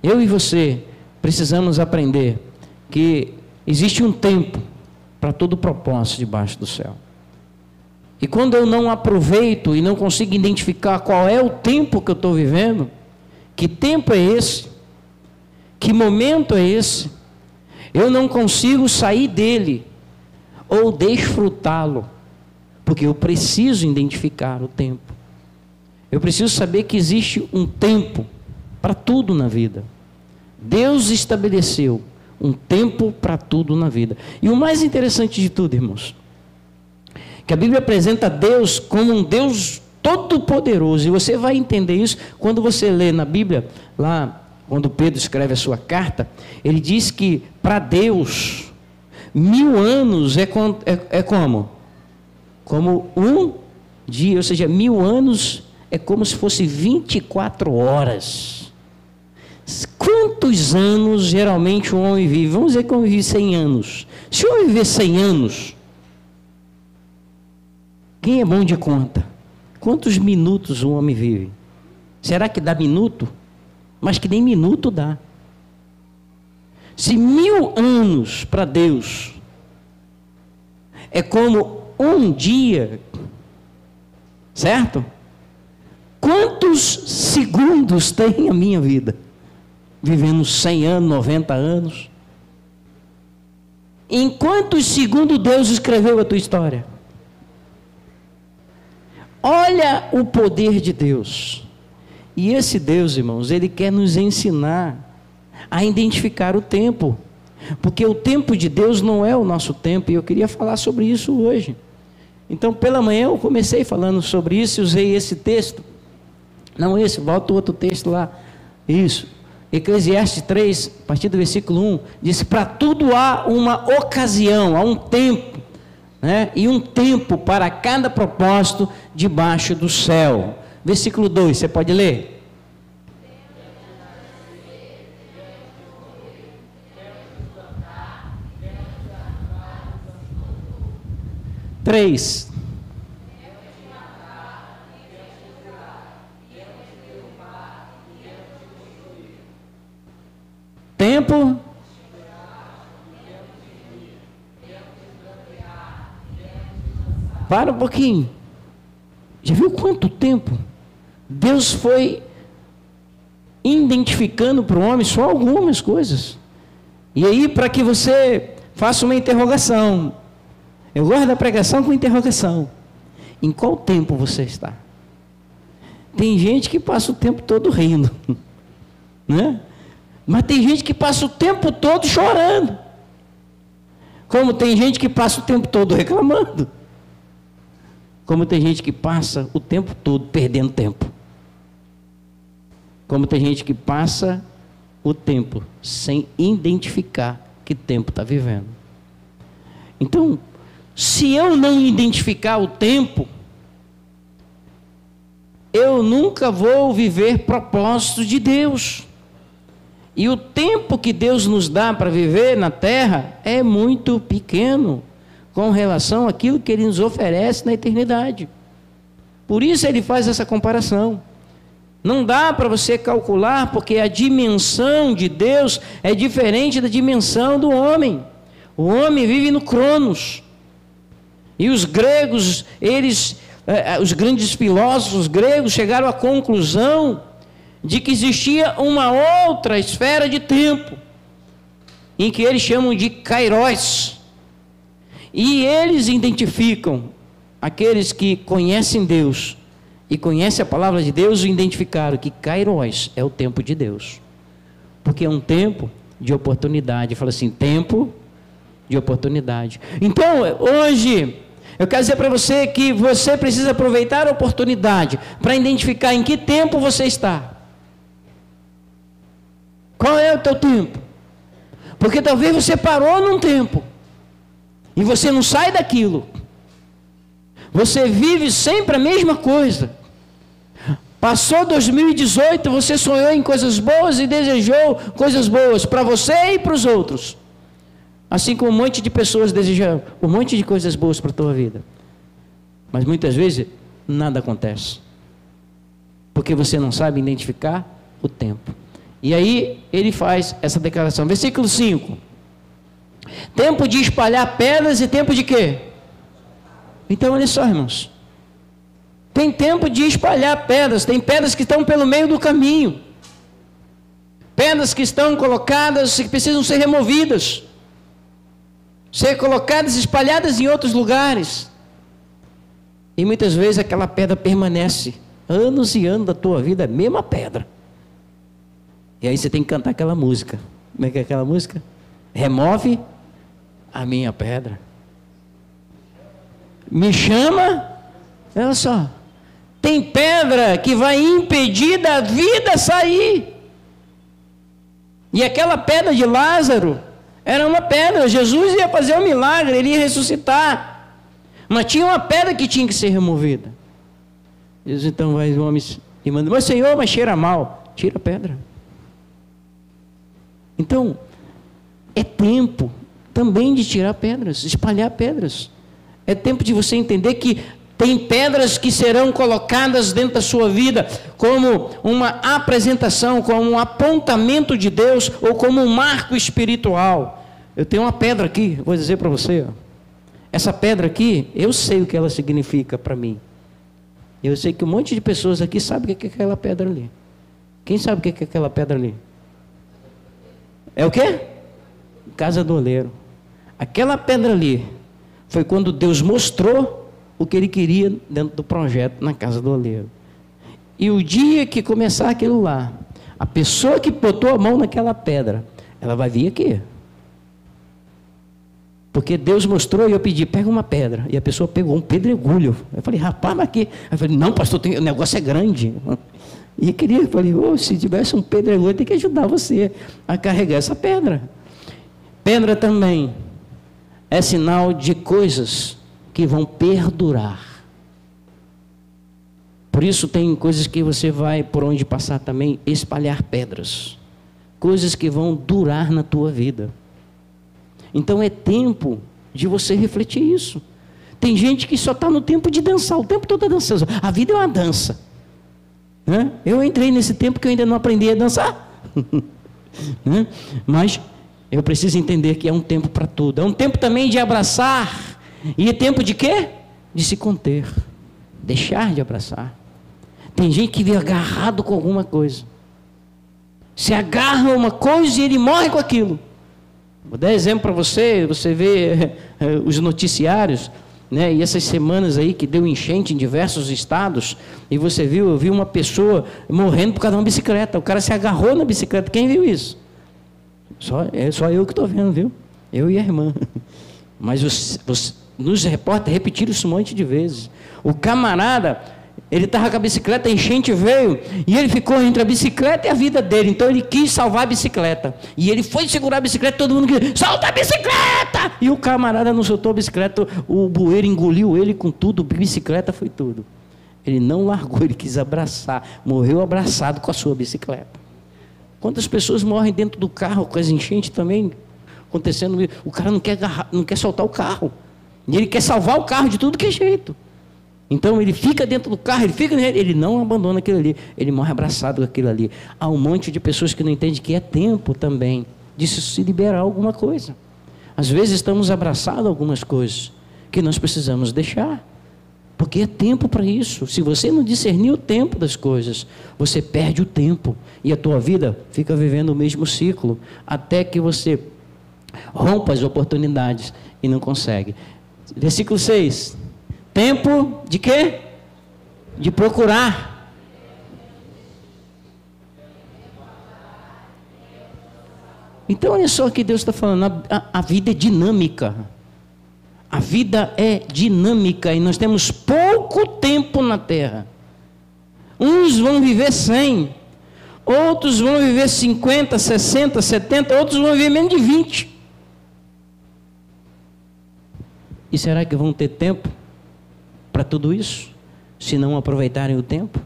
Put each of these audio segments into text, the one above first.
Eu e você precisamos aprender que existe um tempo para todo propósito debaixo do céu. E quando eu não aproveito e não consigo identificar qual é o tempo que eu estou vivendo, que tempo é esse, que momento é esse, eu não consigo sair dele ou desfrutá-lo, porque eu preciso identificar o tempo. Eu preciso saber que existe um tempo para tudo na vida. Deus estabeleceu um tempo para tudo na vida. E o mais interessante de tudo, irmãos, que a Bíblia apresenta Deus como um Deus todo-poderoso. E você vai entender isso quando você lê na Bíblia, lá quando Pedro escreve a sua carta, ele diz que para Deus 1000 anos é como? Como um dia, ou seja, 1000 anos é como se fosse 24 horas. Quantos anos geralmente um homem vive? Vamos dizer que um homem vive 100 anos. Se um homem viver 100 anos, quem é bom de conta? Quantos minutos um homem vive? Será que dá minuto? Mas que nem minuto dá. Se 1000 anos para Deus é como um dia, certo? Quantos segundos tem a minha vida? Vivendo 100 anos, 90 anos. Em quantos segundos Deus escreveu a tua história? Olha o poder de Deus. E esse Deus, irmãos, Ele quer nos ensinar a identificar o tempo. Porque o tempo de Deus não é o nosso tempo. E eu queria falar sobre isso hoje. Então, pela manhã eu comecei falando sobre isso e usei esse texto. Não esse, volta o outro texto lá. Isso. Eclesiastes 3, a partir do versículo 1, diz: para tudo há uma ocasião, há um tempo, né? E um tempo para cada propósito debaixo do céu. Versículo 2, você pode ler? Três. Tempo. Para um pouquinho. Já viu quanto tempo Deus foi identificando para o homem só algumas coisas? E aí, para que você faça uma interrogação, eu gosto da pregação com interrogação. Em qual tempo você está? Tem gente que passa o tempo todo rindo, né? Mas tem gente que passa o tempo todo chorando. Como tem gente que passa o tempo todo reclamando. Como tem gente que passa o tempo todo perdendo tempo. Como tem gente que passa o tempo sem identificar que tempo está vivendo. Então, se eu não identificar o tempo, eu nunca vou viver propósitos de Deus. E o tempo que Deus nos dá para viver na terra é muito pequeno com relação àquilo que Ele nos oferece na eternidade. Por isso Ele faz essa comparação. Não dá para você calcular, porque a dimensão de Deus é diferente da dimensão do homem. O homem vive no Cronos. E os gregos, os grandes filósofos gregos chegaram à conclusão de que existia uma outra esfera de tempo, em que eles chamam de kairos. E eles identificam, aqueles que conhecem Deus e conhecem a palavra de Deus, identificaram que kairos é o tempo de Deus. Porque é um tempo de oportunidade. Fala assim, tempo de oportunidade. Então, hoje, eu quero dizer para você que você precisa aproveitar a oportunidade para identificar em que tempo você está. Qual é o teu tempo? Porque talvez você parou num tempo e você não sai daquilo. Você vive sempre a mesma coisa. Passou 2018, você sonhou em coisas boas e desejou coisas boas para você e para os outros. Assim como um monte de pessoas desejam um monte de coisas boas para a tua vida. Mas muitas vezes nada acontece. Porque você não sabe identificar o tempo. E aí ele faz essa declaração. Versículo 5. Tempo de espalhar pedras e tempo de quê? Então, olha só, irmãos. Tem tempo de espalhar pedras. Tem pedras que estão pelo meio do caminho. Pedras que estão colocadas, que precisam ser removidas. Ser colocadas, espalhadas em outros lugares. E muitas vezes aquela pedra permanece anos e anos da tua vida, a mesma pedra. E aí você tem que cantar aquela música. Como é que é aquela música? Remove a minha pedra. Me chama. Olha só. Tem pedra que vai impedir da vida sair. E aquela pedra de Lázaro era uma pedra. Jesus ia fazer um milagre, ele ia ressuscitar. Mas tinha uma pedra que tinha que ser removida. Jesus então vai os homens e manda: mas Senhor, mas cheira mal. Tira a pedra. Então, é tempo também de tirar pedras, espalhar pedras. É tempo de você entender que tem pedras que serão colocadas dentro da sua vida como uma apresentação, como um apontamento de Deus ou como um marco espiritual. Eu tenho uma pedra aqui, vou dizer para você. Essa pedra aqui, eu sei o que ela significa para mim. Eu sei que um monte de pessoas aqui sabe o que é aquela pedra ali. Quem sabe o que é aquela pedra ali? É o quê? Casa do oleiro. Aquela pedra ali foi quando Deus mostrou o que ele queria dentro do projeto na casa do oleiro. E o dia que começar aquilo lá, a pessoa que botou a mão naquela pedra, ela vai vir aqui. Porque Deus mostrou e eu pedi: pega uma pedra. E a pessoa pegou um pedregulho. Eu falei: rapaz, mas aqui. Eu falei: não, pastor, o negócio é grande. E eu falei: se tivesse um pedregulho, tem que ajudar você a carregar essa pedra. Pedra também é sinal de coisas que vão perdurar. Por isso tem coisas que você vai, por onde passar também, espalhar pedras. Coisas que vão durar na tua vida. Então é tempo de você refletir isso. Tem gente que só está no tempo de dançar, o tempo todo dançando. A vida é uma dança. Né? Eu entrei nesse tempo que eu ainda não aprendi a dançar. Né? Mas eu preciso entender que é um tempo para tudo. É um tempo também de abraçar. E é tempo de quê? De se conter. Deixar de abraçar. Tem gente que vive agarrado com alguma coisa. Se agarra a uma coisa e ele morre com aquilo. Vou dar exemplo para você. Você vê os noticiários, né? E essas semanas aí que deu enchente em diversos estados. E você viu, eu vi uma pessoa morrendo por causa de uma bicicleta. O cara se agarrou na bicicleta. Quem viu isso? Só eu que estou vendo, viu? Eu e a irmã. Mas nos repórteres repetiram isso um monte de vezes. O camarada, ele estava com a bicicleta, a enchente veio, e ele ficou entre a bicicleta e a vida dele. Então ele quis salvar a bicicleta. E ele foi segurar a bicicleta, todo mundo quis: solta a bicicleta! E o camarada não soltou a bicicleta, o bueiro engoliu ele com tudo, a bicicleta foi tudo. Ele não largou, ele quis abraçar, morreu abraçado com a sua bicicleta. Quantas pessoas morrem dentro do carro com as enchentes também acontecendo? O cara não quer soltar o carro. E ele quer salvar o carro de tudo que é jeito. Então ele fica dentro do carro, ele não abandona aquilo ali, ele morre abraçado com aquilo ali. Há um monte de pessoas que não entendem que é tempo também de se liberar alguma coisa. Às vezes estamos abraçados a algumas coisas que nós precisamos deixar, porque é tempo para isso. Se você não discernir o tempo das coisas, você perde o tempo e a tua vida fica vivendo o mesmo ciclo, até que você rompa as oportunidades e não consegue. Versículo 6. Tempo de quê? De procurar. Então olha só o que Deus está falando. A vida é dinâmica. A vida é dinâmica e nós temos pouco tempo na terra. Uns vão viver 100, outros vão viver 50, 60, 70, outros vão viver menos de 20. E será que vão ter tempo para tudo isso, se não aproveitarem o tempo?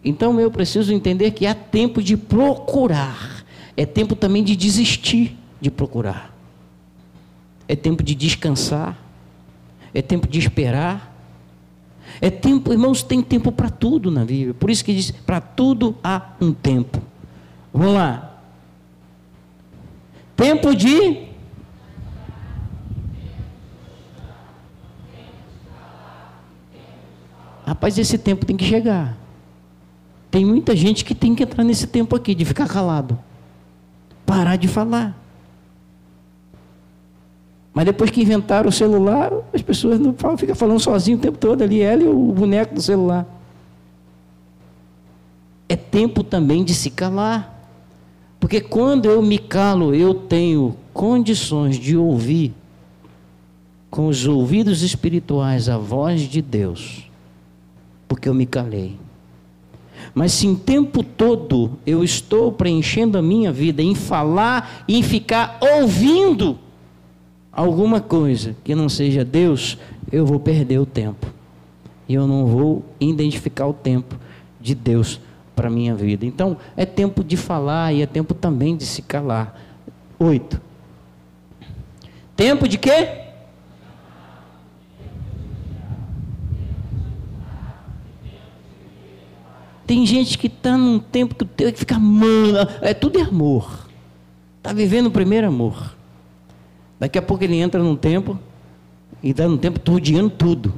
Então eu preciso entender que há tempo de procurar, é tempo também de desistir de procurar, é tempo de descansar, é tempo de esperar, é tempo, irmãos, tem tempo para tudo na Bíblia, por isso que diz: para tudo há um tempo. Vamos lá. Tempo de... Rapaz, esse tempo tem que chegar. Tem muita gente que tem que entrar nesse tempo aqui, de ficar calado. Parar de falar. Mas depois que inventaram o celular, as pessoas não falam, ficam falando sozinho o tempo todo ali, ela e o boneco do celular. É tempo também de se calar. Porque quando eu me calo, eu tenho condições de ouvir com os ouvidos espirituais a voz de Deus. Porque eu me calei. Mas se em tempo todo eu estou preenchendo a minha vida em falar e em ficar ouvindo alguma coisa que não seja Deus, eu vou perder o tempo. E eu não vou identificar o tempo de Deus para a minha vida. Então, é tempo de falar e é tempo também de se calar. 8. Tempo de quê? Tem gente que está num tempo que fica mano, tudo é amor. Está vivendo o primeiro amor. Daqui a pouco ele entra num tempo e está num tempo odiando tudo.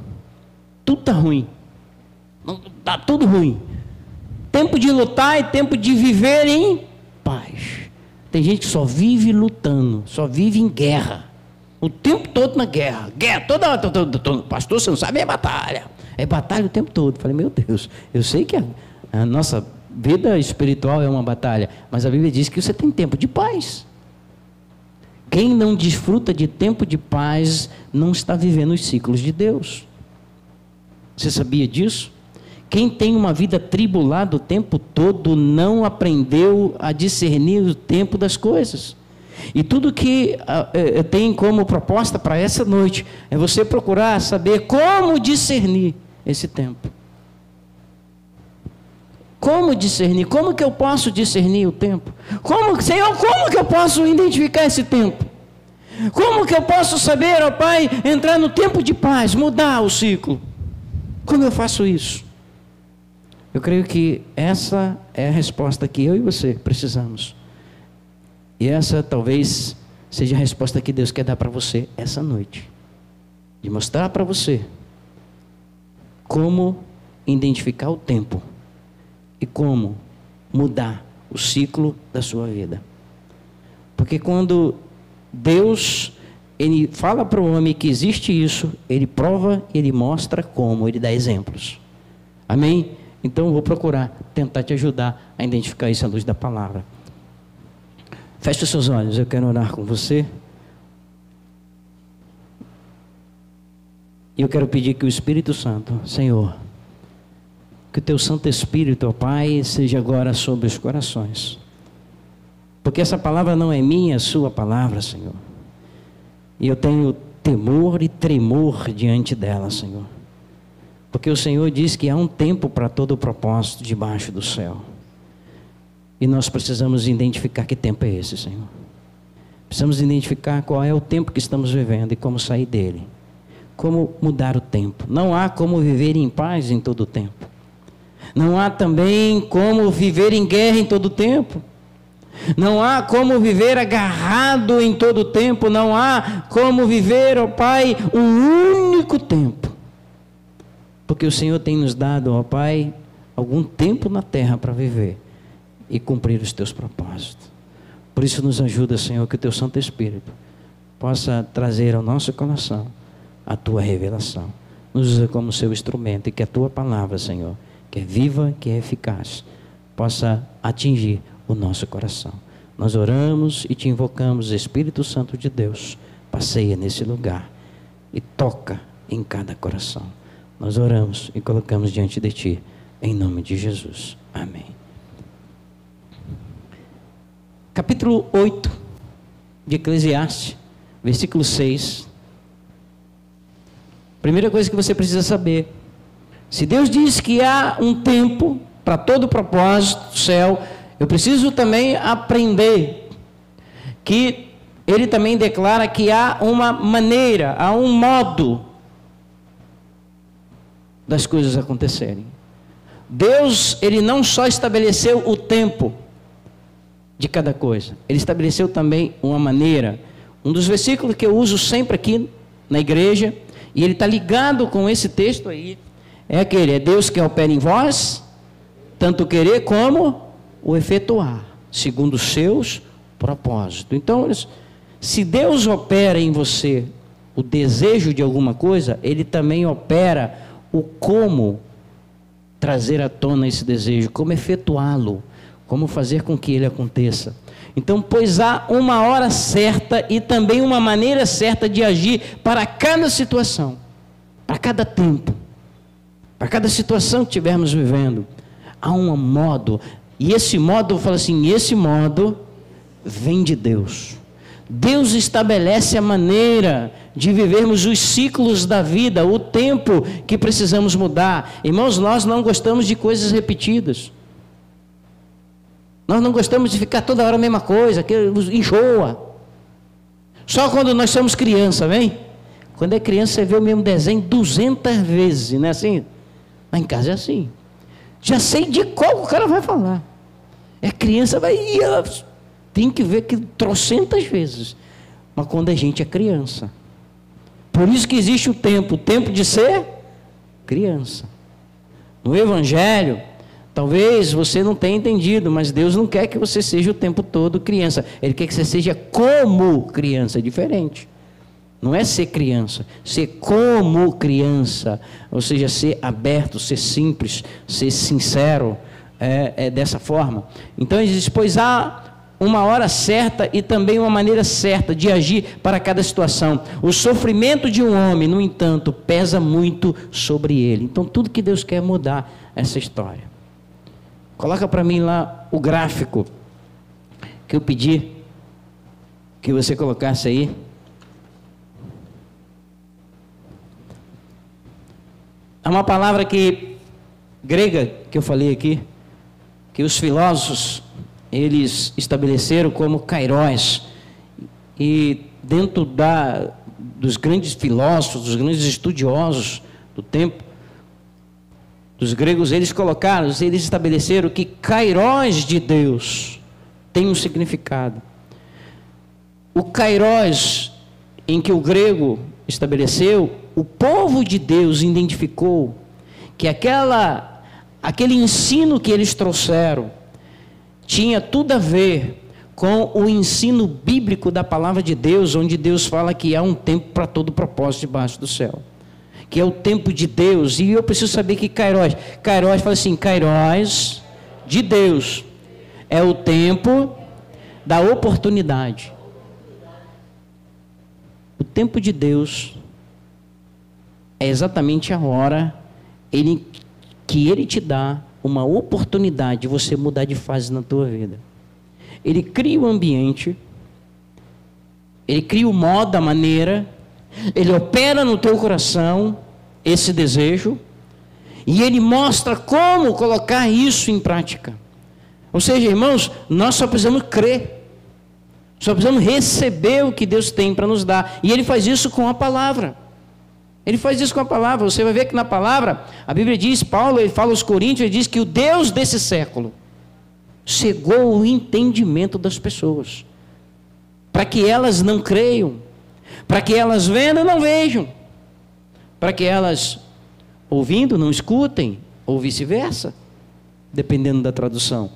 Tudo está ruim. Está tudo ruim. Tempo de lutar e tempo de viver em paz. Tem gente que só vive lutando, só vive em guerra. O tempo todo na guerra. Guerra, toda hora. Pastor, você não sabe, é batalha. É batalha o tempo todo. Falei, meu Deus, eu sei que a nossa vida espiritual é uma batalha, mas a Bíblia diz que você tem tempo de paz. Quem não desfruta de tempo de paz não está vivendo os ciclos de Deus. Você sabia disso? Quem tem uma vida tribulada o tempo todo não aprendeu a discernir o tempo das coisas. E tudo que eu tenho como proposta para essa noite é você procurar saber como discernir esse tempo. Como discernir? Como que eu posso discernir o tempo? Senhor, como que eu posso identificar esse tempo? Como que eu posso saber, ó Pai, entrar no tempo de paz, mudar o ciclo? Como eu faço isso? Eu creio que essa é a resposta que eu e você precisamos. E essa talvez seja a resposta que Deus quer dar para você essa noite. De mostrar para você como identificar o tempo e como mudar o ciclo da sua vida. Porque quando Deus, Ele fala para o homem que existe isso, Ele prova, Ele mostra como, Ele dá exemplos. Amém? Então eu vou procurar tentar te ajudar a identificar isso à luz da palavra. Feche os seus olhos, eu quero orar com você. E eu quero pedir que o Espírito Santo, Senhor, que o Teu Santo Espírito, ó Pai, seja agora sobre os corações. Porque essa palavra não é minha, é a Sua palavra, Senhor. E eu tenho temor e tremor diante dela, Senhor. Porque o Senhor diz que há um tempo para todo o propósito debaixo do céu. E nós precisamos identificar que tempo é esse, Senhor. Precisamos identificar qual é o tempo que estamos vivendo e como sair dele. Como mudar o tempo. Não há como viver em paz em todo o tempo. Não há também como viver em guerra em todo o tempo. Não há como viver agarrado em todo o tempo. Não há como viver, ó Pai, um único tempo. Porque o Senhor tem nos dado, ó Pai, algum tempo na terra para viver e cumprir os Teus propósitos. Por isso nos ajuda, Senhor, que o Teu Santo Espírito possa trazer ao nosso coração a Tua revelação. Nos usa como Seu instrumento e que a Tua palavra, Senhor, que é viva, que é eficaz, possa atingir o nosso coração. Nós oramos e Te invocamos, Espírito Santo de Deus, passeia nesse lugar e toca em cada coração. Nós oramos e colocamos diante de Ti, em nome de Jesus. Amém. Capítulo 8 de Eclesiastes, versículo 6. Primeira coisa que você precisa saber: se Deus diz que há um tempo para todo o propósito do céu, eu preciso também aprender que Ele também declara que há uma maneira, há um modo das coisas acontecerem. Deus, Ele não só estabeleceu o tempo, de cada coisa. Ele estabeleceu também uma maneira. Um dos versículos que eu uso sempre aqui na igreja, e ele está ligado com esse texto aí, é aquele: é Deus que opera em vós, tanto o querer como o efetuar, segundo os seus propósitos. Então, se Deus opera em você o desejo de alguma coisa, Ele também opera o como trazer à tona esse desejo, como efetuá-lo, como fazer com que ele aconteça. Então, pois há uma hora certa e também uma maneira certa de agir para cada situação, para cada tempo, para cada situação que estivermos vivendo. Há um modo, e esse modo, eu falo assim, esse modo vem de Deus. Deus estabelece a maneira de vivermos os ciclos da vida, o tempo que precisamos mudar. Irmãos, nós não gostamos de coisas repetidas. Nós não gostamos de ficar toda hora a mesma coisa, que enjoa. Só quando nós somos criança, vem? Quando é criança, você vê o mesmo desenho 200 vezes, não é assim? Lá em casa é assim. Já sei de qual o cara vai falar. É criança, vai... Tem que ver que trocentas vezes. Mas quando a gente é criança. Por isso que existe o tempo de ser criança. No Evangelho, talvez você não tenha entendido, mas Deus não quer que você seja o tempo todo criança. Ele quer que você seja como criança, é diferente. Não é ser criança, ser como criança. Ou seja, ser aberto, ser simples, ser sincero. É dessa forma. Então ele diz, pois há uma hora certa e também uma maneira certa de agir para cada situação. O sofrimento de um homem, no entanto, pesa muito sobre ele. Então tudo que Deus quer é mudar essa história. Coloca para mim lá o gráfico que eu pedi que você colocasse aí. Há uma palavra grega que eu falei aqui, que os filósofos eles estabeleceram como kairos, e dentro dos grandes filósofos, dos grandes estudiosos do tempo, dos gregos, eles estabeleceram que kairos de Deus tem um significado. O kairos em que o grego estabeleceu, o povo de Deus identificou que aquele ensino que eles trouxeram tinha tudo a ver com o ensino bíblico da palavra de Deus, onde Deus fala que há um tempo para todo propósito debaixo do céu, que é o tempo de Deus. E eu preciso saber que kairos fala assim, kairos de Deus é o tempo da oportunidade. O tempo de Deus é exatamente a hora que Ele te dá uma oportunidade de você mudar de fase na tua vida. Ele cria o ambiente, Ele cria o modo, a maneira, Ele opera no teu coração esse desejo, e Ele mostra como colocar isso em prática. Ou seja, irmãos, nós só precisamos crer, só precisamos receber o que Deus tem para nos dar, e Ele faz isso com a palavra. Ele faz isso com a palavra. Você vai ver que na palavra, a Bíblia diz, Paulo, ele fala aos Coríntios, ele diz que o Deus desse século cegou o entendimento das pessoas, para que elas não creiam, para que elas vendo não vejam, para que elas ouvindo não escutem, ou vice-versa, dependendo da tradução.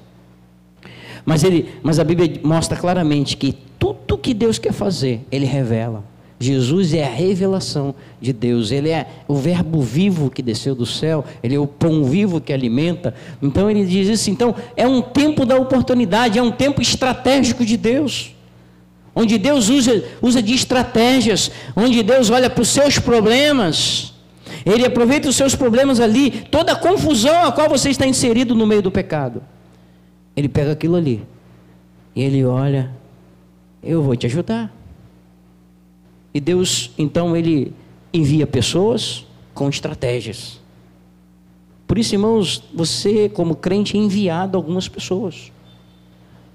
Mas a Bíblia mostra claramente que tudo que Deus quer fazer, Ele revela. Jesus é a revelação de Deus, Ele é o verbo vivo que desceu do céu, Ele é o pão vivo que alimenta. Então Ele diz isso, então é um tempo da oportunidade, é um tempo estratégico de Deus, onde Deus usa de estratégias, onde Deus olha para os seus problemas, Ele aproveita os seus problemas ali, toda a confusão a qual você está inserido no meio do pecado, Ele pega aquilo ali, e Ele olha, eu vou te ajudar. E Deus, então, Ele envia pessoas com estratégias. Por isso, irmãos, você como crente é enviado a algumas pessoas.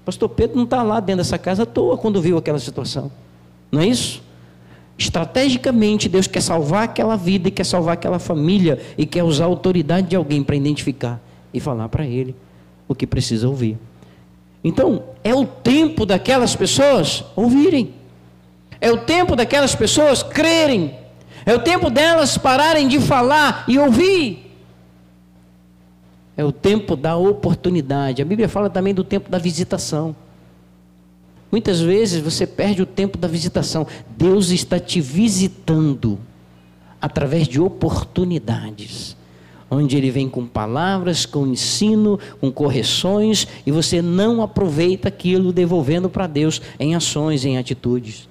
Pastor Pedro não está lá dentro dessa casa à toa quando viu aquela situação. Não é isso? Estrategicamente, Deus quer salvar aquela vida e quer salvar aquela família e quer usar a autoridade de alguém para identificar e falar para ele o que precisa ouvir. Então, é o tempo daquelas pessoas ouvirem. É o tempo daquelas pessoas crerem. É o tempo delas pararem de falar e ouvir. É o tempo da oportunidade. A Bíblia fala também do tempo da visitação. Muitas vezes você perde o tempo da visitação. Deus está te visitando através de oportunidades, onde Ele vem com palavras, com ensino, com correções, e você não aproveita aquilo, devolvendo para Deus em ações, em atitudes.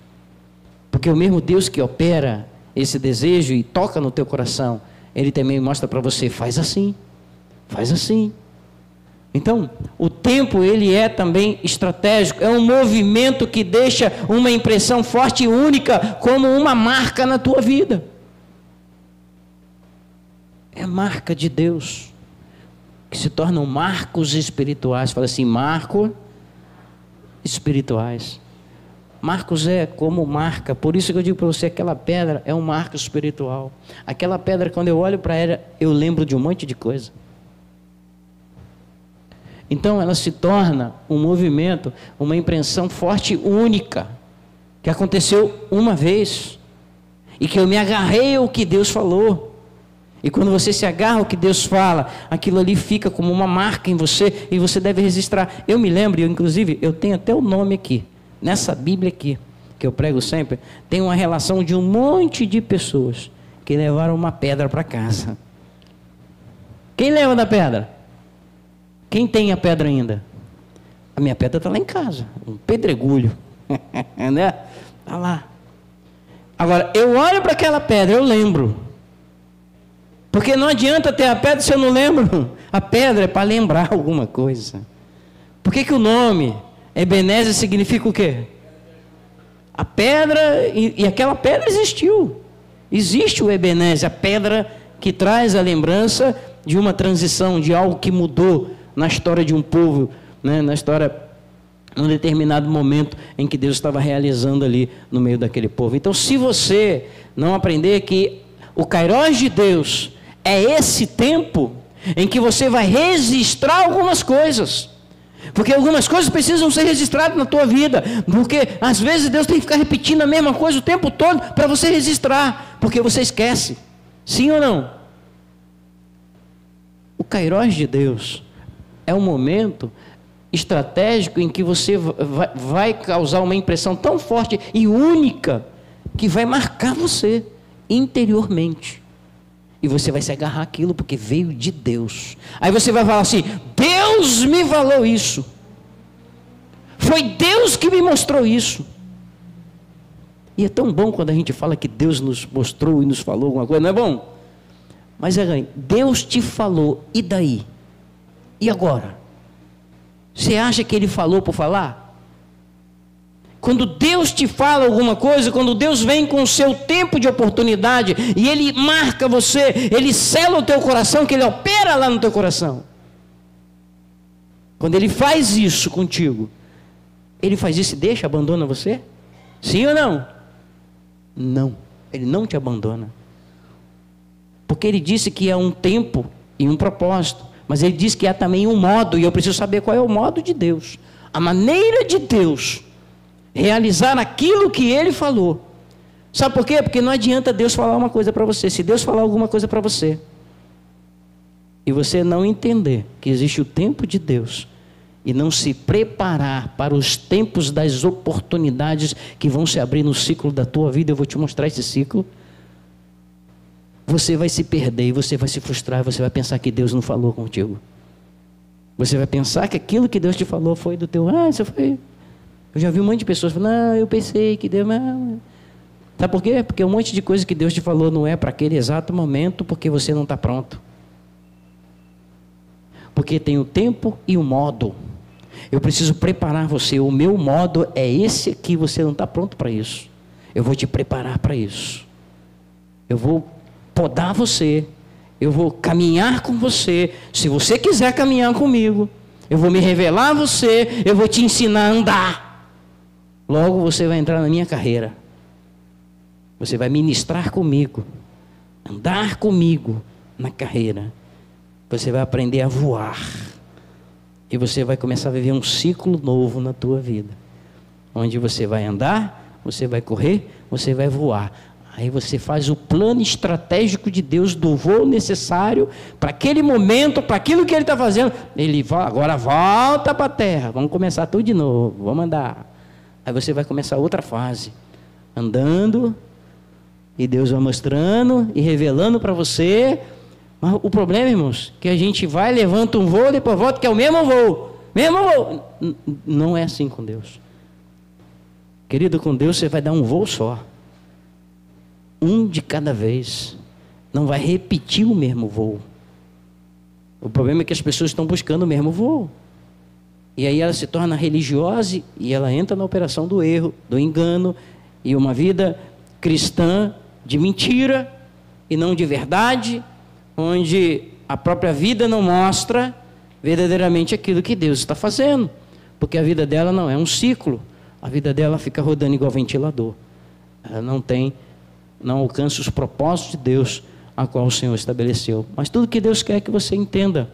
Porque o mesmo Deus que opera esse desejo e toca no teu coração, Ele também mostra para você, faz assim, faz assim. Então, o tempo ele é também estratégico, é um movimento que deixa uma impressão forte e única, como uma marca na tua vida. É a marca de Deus, que se tornam marcos espirituais. Fala assim, marco espirituais. Marcos é como marca, por isso que eu digo para você, aquela pedra é um marco espiritual. Aquela pedra, quando eu olho para ela, eu lembro de um monte de coisa. Então ela se torna um movimento, uma impressão forte e única, que aconteceu uma vez, e que eu me agarrei ao que Deus falou. E quando você se agarra ao que Deus fala, aquilo ali fica como uma marca em você, e você deve registrar. Eu me lembro, inclusive, eu tenho até o nome aqui, nessa Bíblia aqui, que eu prego sempre, tem uma relação de um monte de pessoas que levaram uma pedra para casa. Quem lembra da pedra? Quem tem a pedra ainda? A minha pedra está lá em casa, um pedregulho, né? Está lá. Agora, eu olho para aquela pedra, eu lembro. Porque não adianta ter a pedra se eu não lembro. A pedra é para lembrar alguma coisa. Por que o nome Ebenezer significa o quê? A pedra, e aquela pedra existiu. Existe o Ebenezer, a pedra que traz a lembrança de uma transição, de algo que mudou na história de um povo, né? Na história, num determinado momento em que Deus estava realizando ali no meio daquele povo. Então, se você não aprender que o Kairos de Deus é esse tempo em que você vai registrar algumas coisas, porque algumas coisas precisam ser registradas na tua vida, porque às vezes Deus tem que ficar repetindo a mesma coisa o tempo todo para você registrar, porque você esquece. Sim ou não? O Kairos de Deus é um momento estratégico em que você vai causar uma impressão tão forte e única que vai marcar você interiormente. E você vai se agarrar àquilo porque veio de Deus. Aí você vai falar assim, Deus me falou isso. Foi Deus que me mostrou isso. E é tão bom quando a gente fala que Deus nos mostrou e nos falou alguma coisa, não é bom? Mas Deus te falou, e daí? E agora? Você acha que Ele falou por falar? Quando Deus te fala alguma coisa, quando Deus vem com o seu tempo de oportunidade, e Ele marca você, Ele sela o teu coração, que Ele opera lá no teu coração. Quando Ele faz isso contigo, Ele faz isso e deixa, abandona você? Sim ou não? Não, Ele não te abandona. Porque Ele disse que é um tempo e um propósito. Mas Ele diz que há também um modo, e eu preciso saber qual é o modo de Deus. A maneira de Deus realizar aquilo que Ele falou. Sabe por quê? Porque não adianta Deus falar uma coisa para você. Se Deus falar alguma coisa para você, e você não entender que existe o tempo de Deus, e não se preparar para os tempos das oportunidades que vão se abrir no ciclo da tua vida, eu vou te mostrar esse ciclo, você vai se perder, e você vai se frustrar, você vai pensar que Deus não falou contigo. Você vai pensar que aquilo que Deus te falou foi do teu... isso foi... Eu já vi um monte de pessoas falando, não, eu pensei que Deus... Sabe por quê? Porque um monte de coisa que Deus te falou não é para aquele exato momento, porque você não está pronto. Porque tem o tempo e o modo. Eu preciso preparar você. O meu modo é esse aqui, você não está pronto para isso. Eu vou te preparar para isso. Eu vou podar você, eu vou caminhar com você. Se você quiser caminhar comigo, eu vou me revelar a você, eu vou te ensinar a andar. Logo você vai entrar na minha carreira. Você vai ministrar comigo, andar comigo na carreira. Você vai aprender a voar. E você vai começar a viver um ciclo novo na tua vida. Onde você vai andar, você vai correr, você vai voar. Aí você faz o plano estratégico de Deus do voo necessário para aquele momento, para aquilo que Ele está fazendo. Ele agora volta para a terra, vamos começar tudo de novo, vamos andar. Aí você vai começar outra fase, andando, e Deus vai mostrando e revelando para você. Mas o problema, irmãos, que a gente vai, levanta um voo, depois volta, que é o mesmo voo. Não é assim com Deus. Querido, com Deus você vai dar um voo só. Um de cada vez. Não vai repetir o mesmo voo. O problema é que as pessoas estão buscando o mesmo voo. E aí ela se torna religiosa e ela entra na operação do erro, do engano, e uma vida cristã de mentira e não de verdade, onde a própria vida não mostra verdadeiramente aquilo que Deus está fazendo. Porque a vida dela não é um ciclo. A vida dela fica rodando igual ventilador. Ela não alcança os propósitos de Deus, a qual o Senhor estabeleceu. Mas tudo que Deus quer é que você entenda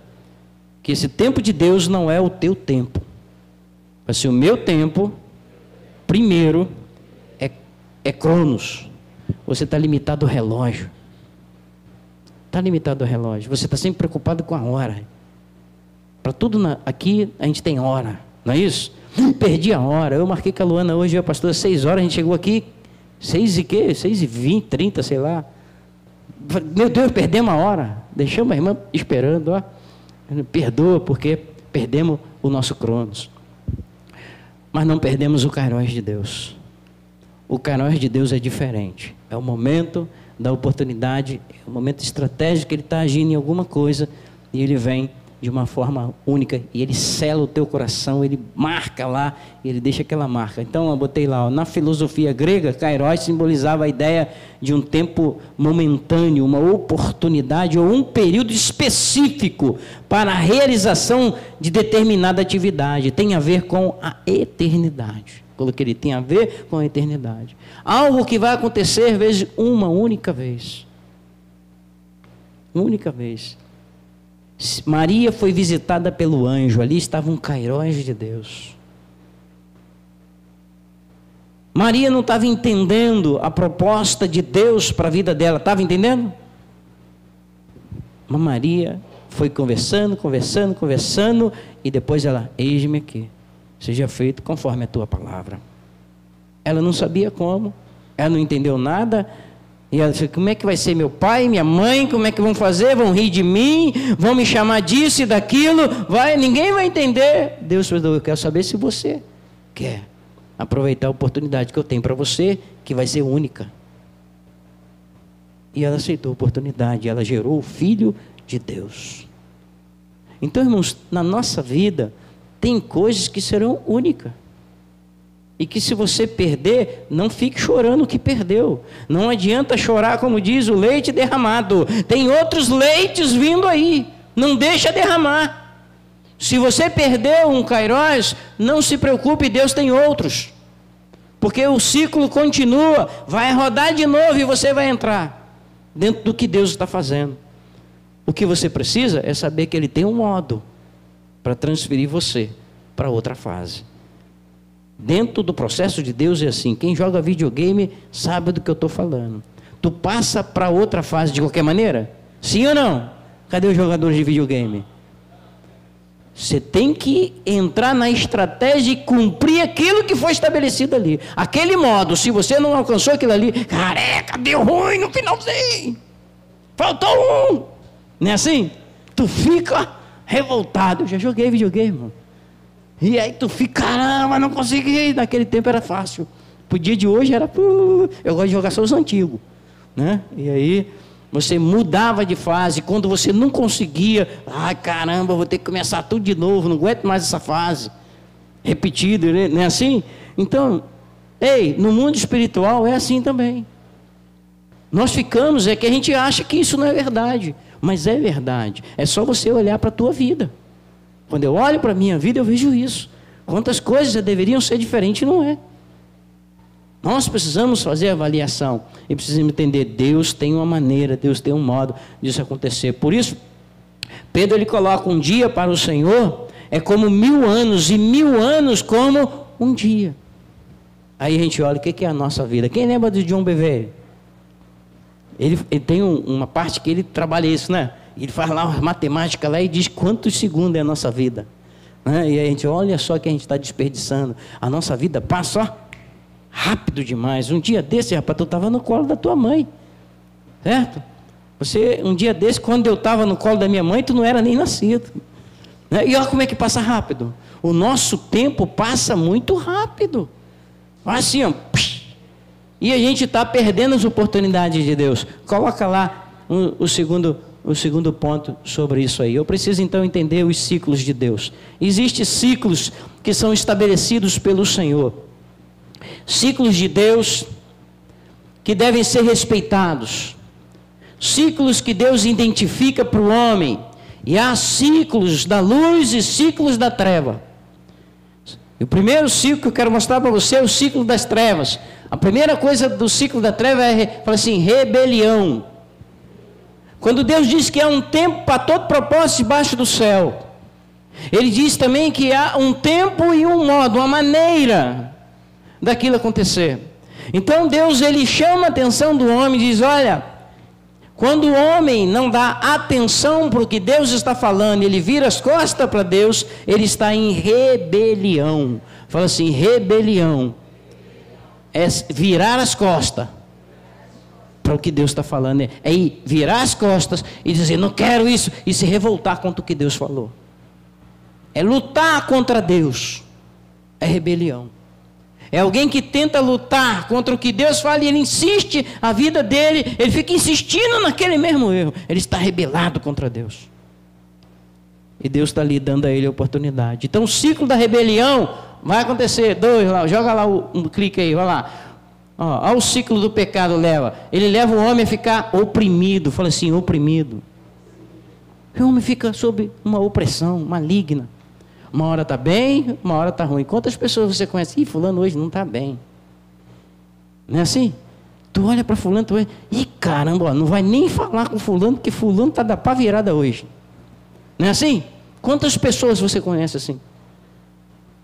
que esse tempo de Deus não é o teu tempo. Vai ser o meu tempo, primeiro, é Cronos. Você está limitado ao relógio. Está limitado ao relógio. Você está sempre preocupado com a hora. Para tudo aqui a gente tem hora, não é isso? Perdi a hora. Eu marquei com a Luana hoje, a pastora, 6 horas, a gente chegou aqui 6h20, 30, sei lá. Meu Deus, perdemos a hora. Deixamos a irmã esperando, ó. Perdoa, porque perdemos o nosso Cronos. Mas não perdemos o Kairos de Deus. O Kairos de Deus é diferente. É o momento da oportunidade, é o momento estratégico que Ele está agindo em alguma coisa e Ele vem de uma forma única, e Ele sela o teu coração, Ele marca lá, e Ele deixa aquela marca. Então eu botei lá, ó, na filosofia grega, Kairos simbolizava a ideia de um tempo momentâneo, uma oportunidade ou um período específico para a realização de determinada atividade. Tem a ver com a eternidade. Coloquei ele tem a ver com a eternidade. Algo que vai acontecer vezes uma única vez. Única vez. Maria foi visitada pelo anjo, ali estava um Kairos de Deus. Maria não estava entendendo a proposta de Deus para a vida dela, estava entendendo? Mas Maria foi conversando, e depois ela, eis-me aqui, seja feito conforme a tua palavra. Ela não sabia como, ela não entendeu nada. E ela disse, como é que vai ser meu pai, minha mãe, como é que vão fazer? Vão rir de mim, vão me chamar disso e daquilo, ninguém vai entender. Deus falou, eu quero saber se você quer aproveitar a oportunidade que eu tenho para você, que vai ser única. E ela aceitou a oportunidade, ela gerou o Filho de Deus. Então, irmãos, na nossa vida, tem coisas que serão únicas. E que se você perder, não fique chorando o que perdeu. Não adianta chorar, como diz, o leite derramado. Tem outros leites vindo aí. Não deixa derramar. Se você perdeu um Kairos, não se preocupe, Deus tem outros. Porque o ciclo continua, vai rodar de novo e você vai entrar dentro do que Deus está fazendo. O que você precisa é saber que Ele tem um modo para transferir você para outra fase. Dentro do processo de Deus é assim, quem joga videogame sabe do que eu estou falando. Tu passa para outra fase de qualquer maneira? Sim ou não? Cadê os jogadores de videogame? Você tem que entrar na estratégia e cumprir aquilo que foi estabelecido ali. Aquele modo, se você não alcançou aquilo ali, careca, deu ruim no finalzinho. Faltou um. Não é assim? Tu fica revoltado. Eu já joguei videogame, irmão. E aí tu fica, caramba, não consegui. Naquele tempo era fácil. Pro dia de hoje era... Eu gosto de jogar só os antigos, né? E aí você mudava de fase. Quando você não conseguia, ai caramba, vou ter que começar tudo de novo. Não aguento mais essa fase. Repetido, né? Não é assim? Então, no mundo espiritual é assim também. Nós ficamos, é que a gente acha que isso não é verdade. Mas é verdade. É só você olhar para a tua vida. Quando eu olho para a minha vida, eu vejo isso. Quantas coisas deveriam ser diferentes, não é? Nós precisamos fazer avaliação. E precisamos entender, Deus tem uma maneira, Deus tem um modo disso acontecer. Por isso, Pedro ele coloca um dia para o Senhor, é como 1000 anos, e 1000 anos como um dia. Aí a gente olha, o que é a nossa vida? Quem lembra de John Bevere? Ele tem uma parte que ele trabalha isso, né? Ele faz lá uma matemática lá e diz quantos segundos é a nossa vida. Né? E a gente olha só que a gente está desperdiçando. A nossa vida passa, ó, rápido demais. Um dia desse, rapaz, tu estava no colo da tua mãe. Certo? Um dia desse, quando eu estava no colo da minha mãe, tu não era nem nascido. Né? E olha como é que passa rápido. O nosso tempo passa muito rápido. Assim, ó. E a gente está perdendo as oportunidades de Deus. Coloca lá o segundo ponto sobre isso aí. Eu preciso então entender os ciclos de Deus. Existem ciclos que são estabelecidos pelo Senhor. Ciclos de Deus que devem ser respeitados. Ciclos que Deus identifica para o homem. E há ciclos da luz e ciclos da treva. E o primeiro ciclo que eu quero mostrar para você é o ciclo das trevas. A primeira coisa do ciclo da treva é, fala assim, rebelião. Quando Deus diz que há um tempo para todo propósito debaixo do céu, Ele diz também que há um tempo e um modo, uma maneira daquilo acontecer. Então Deus, Ele chama a atenção do homem e diz, olha, quando o homem não dá atenção para o que Deus está falando, ele vira as costas para Deus, ele está em rebelião. Fala assim, rebelião é virar as costas para o que Deus está falando. É virar as costas e dizer, não quero isso, e se revoltar contra o que Deus falou. É lutar contra Deus. É rebelião. É alguém que tenta lutar contra o que Deus fala e ele insiste, a vida dele, ele fica insistindo naquele mesmo erro. Ele está rebelado contra Deus. E Deus está ali dando a ele a oportunidade. Então o ciclo da rebelião vai acontecer. Joga lá um clique aí, vai lá. Olha o ciclo do pecado leva. Ele leva o homem a ficar oprimido. Fala assim, oprimido. O homem fica sob uma opressão maligna. Uma hora está bem, uma hora está ruim. Quantas pessoas você conhece? Ih, fulano hoje não está bem. Não é assim? Tu olha para fulano, tu olha, ih, caramba, ó, não vai nem falar com fulano, porque fulano está da pá virada hoje. Não é assim? Quantas pessoas você conhece assim?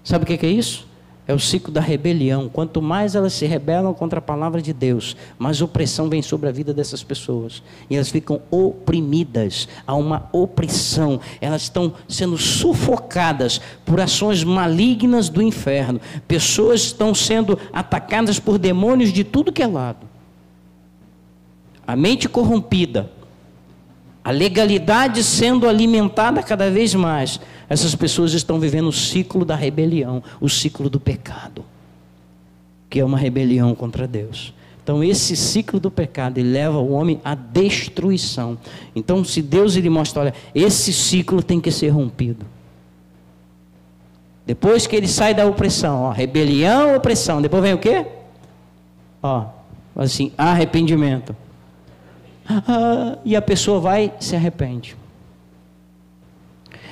Sabe o que é isso? É o ciclo da rebelião. Quanto mais elas se rebelam contra a palavra de Deus, mais opressão vem sobre a vida dessas pessoas. E elas ficam oprimidas. Há uma opressão. Elas estão sendo sufocadas por ações malignas do inferno. Pessoas estão sendo atacadas por demônios de tudo que é lado. A mente corrompida. A legalidade sendo alimentada cada vez mais. Essas pessoas estão vivendo o ciclo da rebelião, o ciclo do pecado, que é uma rebelião contra Deus. Então esse ciclo do pecado, ele leva o homem à destruição. Então se Deus ele mostra, olha, esse ciclo tem que ser rompido. Depois que ele sai da opressão, ó, rebelião, opressão, depois vem o quê? Ó, assim, arrependimento. E a pessoa vai e se arrepende.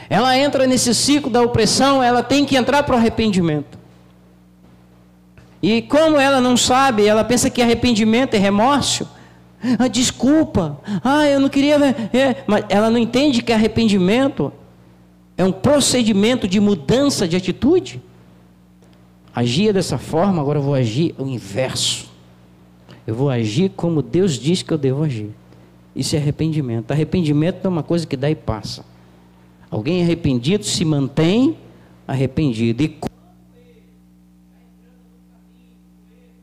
Ela entra nesse ciclo da opressão, ela tem que entrar para o arrependimento. E como ela não sabe, ela pensa que arrependimento é remorso. Desculpa, eu não queria... Mas ela não entende que arrependimento é um procedimento de mudança de atitude. Agia dessa forma, agora eu vou agir o inverso. Eu vou agir como Deus diz que eu devo agir. Isso é arrependimento. Arrependimento é uma coisa que dá e passa. Alguém arrependido se mantém arrependido. E quando ele está entrando no caminho do erro,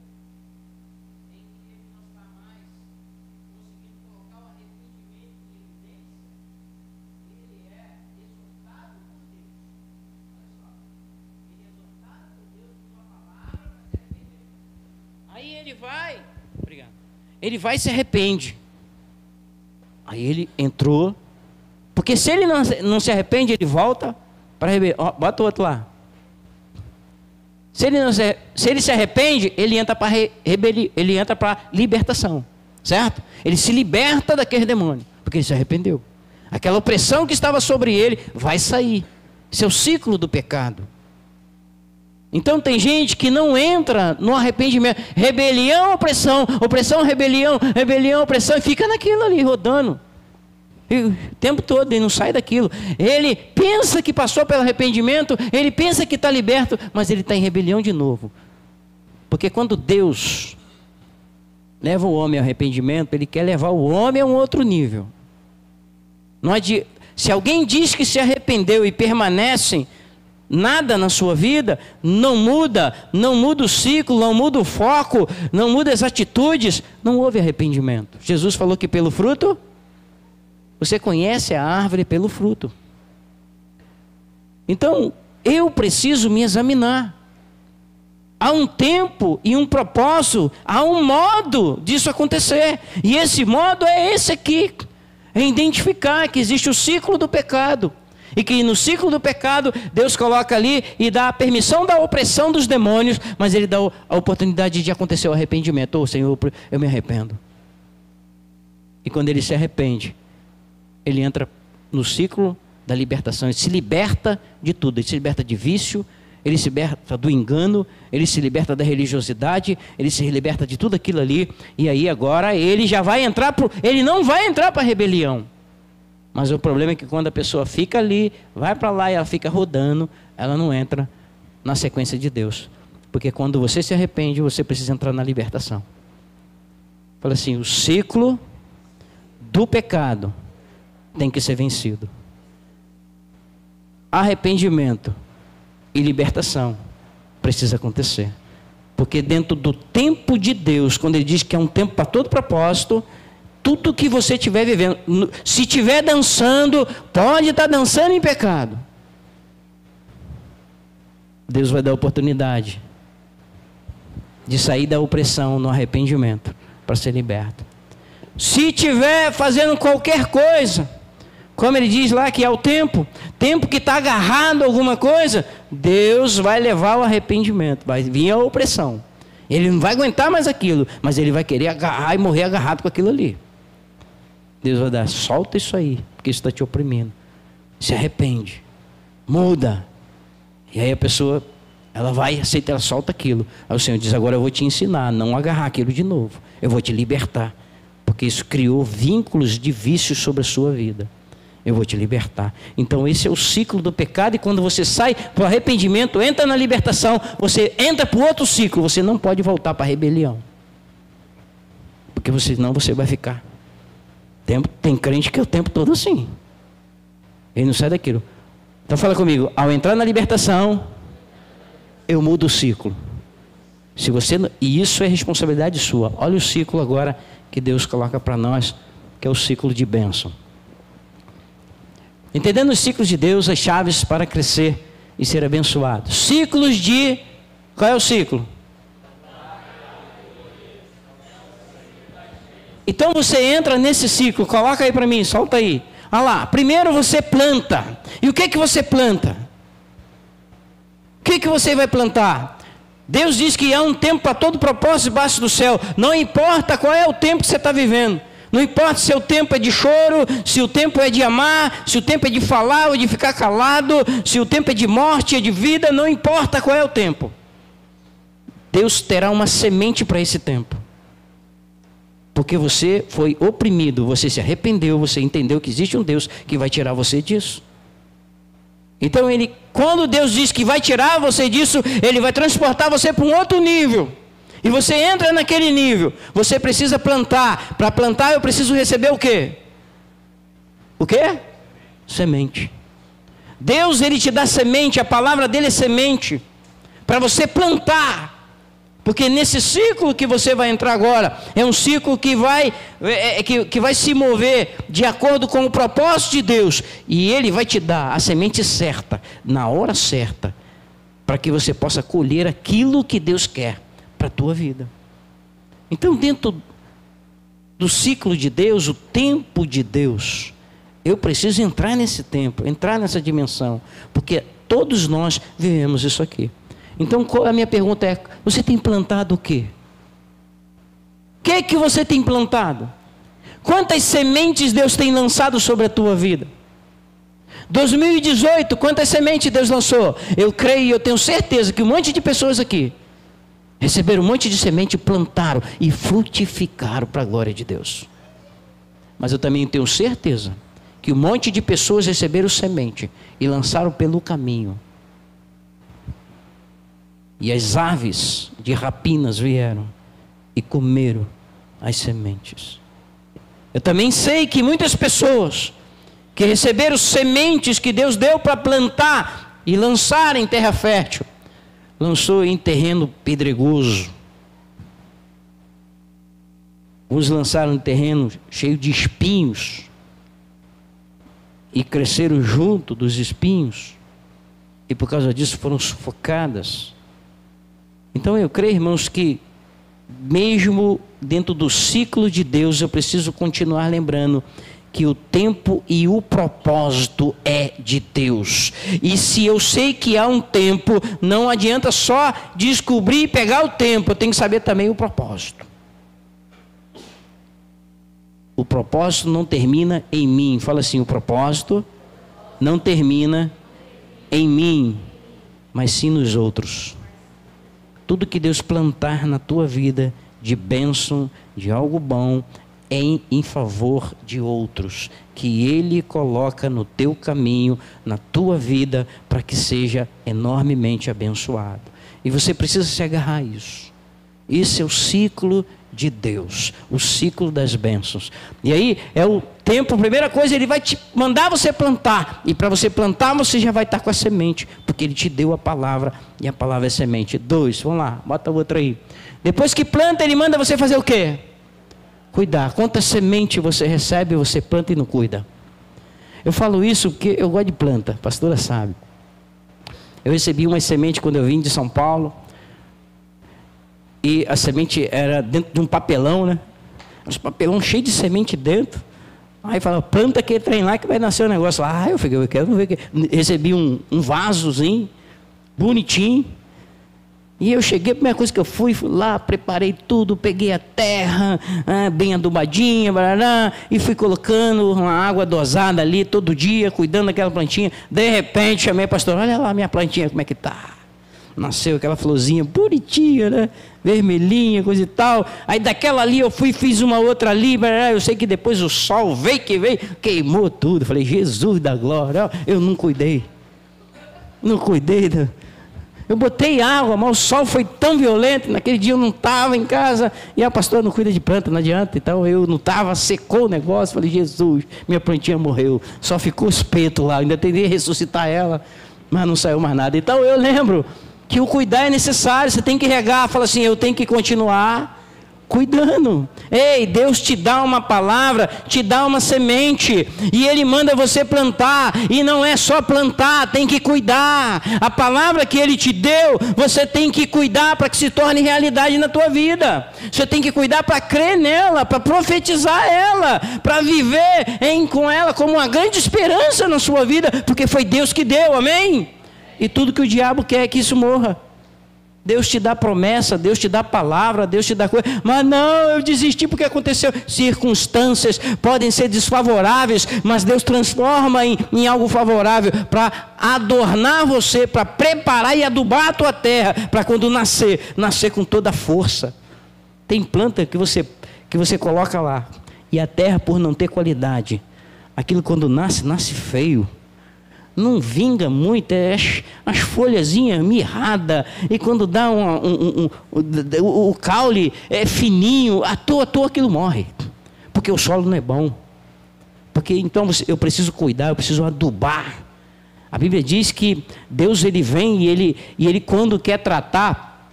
em que ele não está mais conseguindo colocar o arrependimento em evidência, ele é exortado por Deus. Olha só. Ele é exortado por Deus com uma palavra para se arrepender. Aí ele vai, obrigado. Ele vai e se arrepende. Aí ele entrou. Porque se ele não se arrepende, ele volta para rebelião. Bota o outro lá. Se ele se arrepende, ele entra para rebelião, ele entra para libertação. Certo? Ele se liberta daquele demônio, porque ele se arrependeu. Aquela opressão que estava sobre ele vai sair. Esse é o ciclo do pecado. Então tem gente que não entra no arrependimento. Rebelião, opressão, opressão, rebelião, rebelião, opressão, e fica naquilo ali rodando. E o tempo todo ele não sai daquilo. Ele pensa que passou pelo arrependimento, ele pensa que está liberto, mas ele está em rebelião de novo. Porque quando Deus leva o homem ao arrependimento, ele quer levar o homem a um outro nível. Se alguém diz que se arrependeu e permanece nada na sua vida, não muda o ciclo, não muda o foco, não muda as atitudes, não houve arrependimento. Jesus falou que pelo fruto, você conhece a árvore pelo fruto. Então, eu preciso me examinar. Há um tempo e um propósito, há um modo disso acontecer. E esse modo é esse aqui. É identificar que existe o ciclo do pecado. E que no ciclo do pecado, Deus coloca ali e dá a permissão da opressão dos demônios, mas Ele dá a oportunidade de acontecer o arrependimento. Oh, Senhor, eu me arrependo. E quando ele se arrepende, ele entra no ciclo da libertação. Ele se liberta de tudo. Ele se liberta de vício, ele se liberta do engano, ele se liberta da religiosidade, ele se liberta de tudo aquilo ali. E aí agora ele já vai entrar, ele não vai entrar para a rebelião. Mas o problema é que quando a pessoa fica ali, vai para lá e ela fica rodando, ela não entra na sequência de Deus. Porque quando você se arrepende, você precisa entrar na libertação. Fala assim, o ciclo do pecado tem que ser vencido. Arrependimento e libertação precisa acontecer. Porque dentro do tempo de Deus, quando Ele diz que é um tempo para todo propósito, tudo que você estiver vivendo, se estiver dançando, pode estar dançando em pecado. Deus vai dar oportunidade de sair da opressão no arrependimento para ser liberto. Se estiver fazendo qualquer coisa, como ele diz lá que é o tempo que está agarrado a alguma coisa, Deus vai levar o arrependimento, vai vir a opressão. Ele não vai aguentar mais aquilo, mas ele vai querer agarrar e morrer agarrado com aquilo ali. Deus vai dar, solta isso aí, porque isso está te oprimindo. Se arrepende, muda. E aí a pessoa, ela vai, aceita, ela solta aquilo. Aí o Senhor diz, agora eu vou te ensinar a não agarrar aquilo de novo. Eu vou te libertar. Porque isso criou vínculos de vícios sobre a sua vida. Eu vou te libertar. Então esse é o ciclo do pecado. E quando você sai para o arrependimento, entra na libertação, você entra para o outro ciclo. Você não pode voltar para a rebelião. Porque senão você vai ficar. Tem crente que é o tempo todo assim. Ele não sai daquilo. Então fala comigo. Ao entrar na libertação, eu mudo o ciclo. E isso é responsabilidade sua. Olha o ciclo agora que Deus coloca para nós, que é o ciclo de bênção. Entendendo os ciclos de Deus, as chaves para crescer e ser abençoado. Ciclos de... Qual é o ciclo? Então você entra nesse ciclo, coloca aí para mim, solta aí. Olha lá, primeiro você planta. E o que você planta? O que você vai plantar? Deus diz que há um tempo para todo propósito debaixo do céu. Não importa qual é o tempo que você está vivendo. Não importa se o tempo é de choro, se o tempo é de amar, se o tempo é de falar ou de ficar calado, se o tempo é de morte, é de vida, não importa qual é o tempo. Deus terá uma semente para esse tempo. Porque você foi oprimido, você se arrependeu, você entendeu que existe um Deus que vai tirar você disso. Então quando Deus diz que vai tirar você disso, Ele vai transportar você para um outro nível. E você entra naquele nível. Você precisa plantar. Para plantar eu preciso receber o quê? O quê? Semente. Deus, Ele te dá semente, a palavra dEle é semente. Para você plantar. Porque nesse ciclo que você vai entrar agora, é um ciclo que vai se mover de acordo com o propósito de Deus. E Ele vai te dar a semente certa, na hora certa, para que você possa colher aquilo que Deus quer para a tua vida. Então, dentro do ciclo de Deus, o tempo de Deus, eu preciso entrar nesse tempo, entrar nessa dimensão, porque todos nós vivemos isso aqui. Então a minha pergunta é, você tem plantado o quê? O que você tem plantado? Quantas sementes Deus tem lançado sobre a tua vida? 2018, quantas sementes Deus lançou? Eu creio e eu tenho certeza que um monte de pessoas aqui receberam um monte de semente, plantaram e frutificaram para a glória de Deus. Mas eu também tenho certeza que um monte de pessoas receberam semente e lançaram pelo caminho. E as aves de rapinas vieram e comeram as sementes. Eu também sei que muitas pessoas que receberam sementes que Deus deu para plantar e lançar em terra fértil, lançou em terreno pedregoso. Uns lançaram em terreno cheio de espinhos e cresceram junto dos espinhos, e por causa disso foram sufocadas. Então eu creio, irmãos, que mesmo dentro do ciclo de Deus, eu preciso continuar lembrando que o tempo e o propósito é de Deus. E se eu sei que há um tempo, não adianta só descobrir e pegar o tempo, eu tenho que saber também o propósito. O propósito não termina em mim. Fala assim, o propósito não termina em mim, mas sim nos outros. Tudo que Deus plantar na tua vida de bênção, de algo bom, é em favor de outros, que Ele coloca no teu caminho, na tua vida, para que seja enormemente abençoado. E você precisa se agarrar a isso. Esse é o ciclo de Deus, o ciclo das bênçãos. E aí é o tempo, a primeira coisa, Ele vai te mandar você plantar, e para você plantar você já vai estar com a semente, porque Ele te deu a palavra, e a palavra é semente. 2, vamos lá, bota o outro aí. Depois que planta, Ele manda você fazer o quê? Cuidar. Quanta semente você recebe, você planta e não cuida. Eu falo isso porque eu gosto de planta, a pastora sabe. Eu recebi uma semente quando eu vim de São Paulo, e a semente era dentro de um papelão, né? Um papelão cheio de semente dentro. Aí fala, planta aquele trem lá que vai nascer o negócio lá. Eu fiquei, eu quero ver. Recebi um vasozinho, bonitinho. E eu cheguei, a primeira coisa que eu fui lá, preparei tudo, peguei a terra, bem adubadinha, barará, e fui colocando uma água dosada ali todo dia, cuidando daquela plantinha. De repente, chamei a pastora, olha lá minha plantinha, como é que tá? Nasceu aquela florzinha bonitinha, né? Vermelhinha, coisa e tal. Aí daquela ali eu fui, fiz uma outra ali, barará. Eu sei que depois o sol veio, queimou tudo. Falei, Jesus da glória, eu não cuidei. Não cuidei da... Eu botei água, mas o sol foi tão violento, naquele dia eu não estava em casa, e a pastora não cuida de planta, não adianta, então eu não estava, secou o negócio, falei, Jesus, minha plantinha morreu, só ficou espeto lá, ainda tentei ressuscitar ela, mas não saiu mais nada. Então eu lembro que o cuidar é necessário, você tem que regar, fala assim, eu tenho que continuar cuidando. Ei, Deus te dá uma palavra, te dá uma semente, e Ele manda você plantar, e não é só plantar, tem que cuidar. A palavra que Ele te deu, você tem que cuidar para que se torne realidade na tua vida. Você tem que cuidar para crer nela, para profetizar ela, para viver com ela como uma grande esperança na sua vida, porque foi Deus que deu, amém? E tudo que o diabo quer é que isso morra. Deus te dá promessa, Deus te dá palavra, Deus te dá coisa, mas não, eu desisti porque aconteceu. Circunstâncias podem ser desfavoráveis, mas Deus transforma em algo favorável para adornar você, para preparar e adubar a tua terra, para quando nascer com toda a força. Tem planta que você coloca lá, e a terra, por não ter qualidade, aquilo quando nasce feio. Não vinga muito, as folhazinhas mirradas, e quando dá o caule é fininho, à toa aquilo morre, porque o solo não é bom. Porque então eu preciso cuidar, eu preciso adubar. A Bíblia diz que Deus ele vem e ele quando quer tratar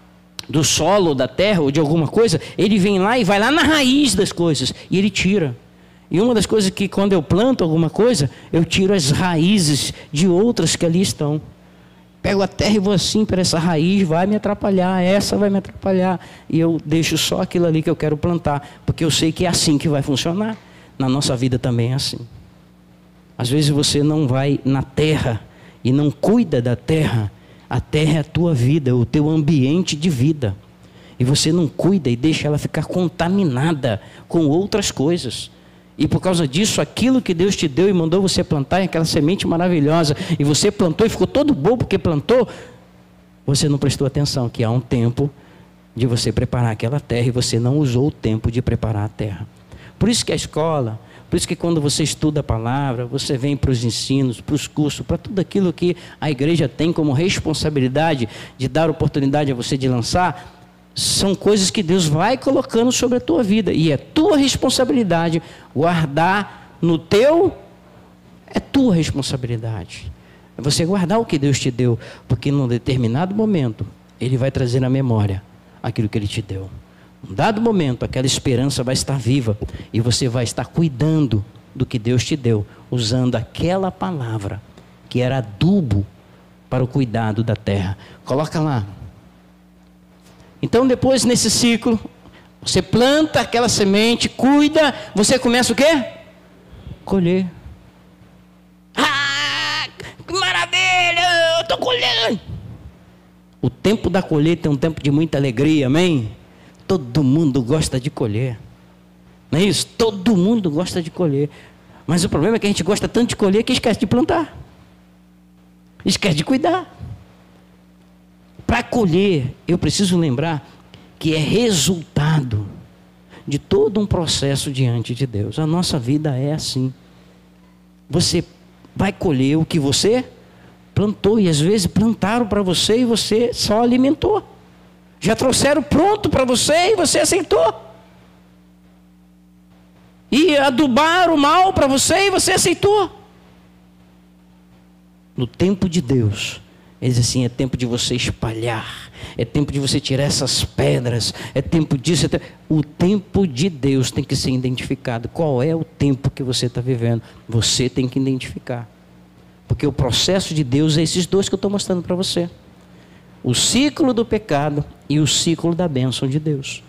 do solo, da terra ou de alguma coisa, ele vem lá e vai lá na raiz das coisas e ele tira. E uma das coisas que quando eu planto alguma coisa, eu tiro as raízes de outras que ali estão. Pego a terra e vou assim, para essa raiz vai me atrapalhar, essa vai me atrapalhar. E eu deixo só aquilo ali que eu quero plantar, porque eu sei que é assim que vai funcionar. Na nossa vida também é assim. Às vezes você não vai na terra e não cuida da terra. A terra é a tua vida, o teu ambiente de vida. E você não cuida e deixa ela ficar contaminada com outras coisas. E por causa disso, aquilo que Deus te deu e mandou você plantar, aquela semente maravilhosa, e você plantou e ficou todo bobo porque plantou, você não prestou atenção que há um tempo de você preparar aquela terra e você não usou o tempo de preparar a terra. Por isso que a escola, Por isso que quando você estuda a palavra, você vem para os ensinos, para os cursos, para tudo aquilo que a igreja tem como responsabilidade de dar oportunidade a você de lançar, são coisas que Deus vai colocando sobre a tua vida. E é tua responsabilidade guardar no teu... É tua responsabilidade. É você guardar o que Deus te deu. Porque num determinado momento, Ele vai trazer na memória aquilo que Ele te deu. Num dado momento, aquela esperança vai estar viva. E você vai estar cuidando do que Deus te deu. Usando aquela palavra que era adubo para o cuidado da terra. Coloca lá. Então depois nesse ciclo, você planta aquela semente, cuida, você começa o quê? Colher. Ah, que maravilha, eu estou colhendo. O tempo da colheita é um tempo de muita alegria, amém? Todo mundo gosta de colher. Não é isso? Todo mundo gosta de colher. Mas o problema é que a gente gosta tanto de colher que esquece de plantar. Esquece de cuidar. Para colher, eu preciso lembrar que é resultado de todo um processo diante de Deus. A nossa vida é assim. Você vai colher o que você plantou. E às vezes plantaram para você e você só alimentou. Já trouxeram pronto para você e você aceitou. E adubaram o mal para você e você aceitou. No tempo de Deus, ele diz assim, é tempo de você espalhar, é tempo de você tirar essas pedras, é tempo disso. O tempo de Deus tem que ser identificado. Qual é o tempo que você está vivendo? Você tem que identificar. Porque o processo de Deus é esses dois que eu estou mostrando para você. O ciclo do pecado e o ciclo da bênção de Deus.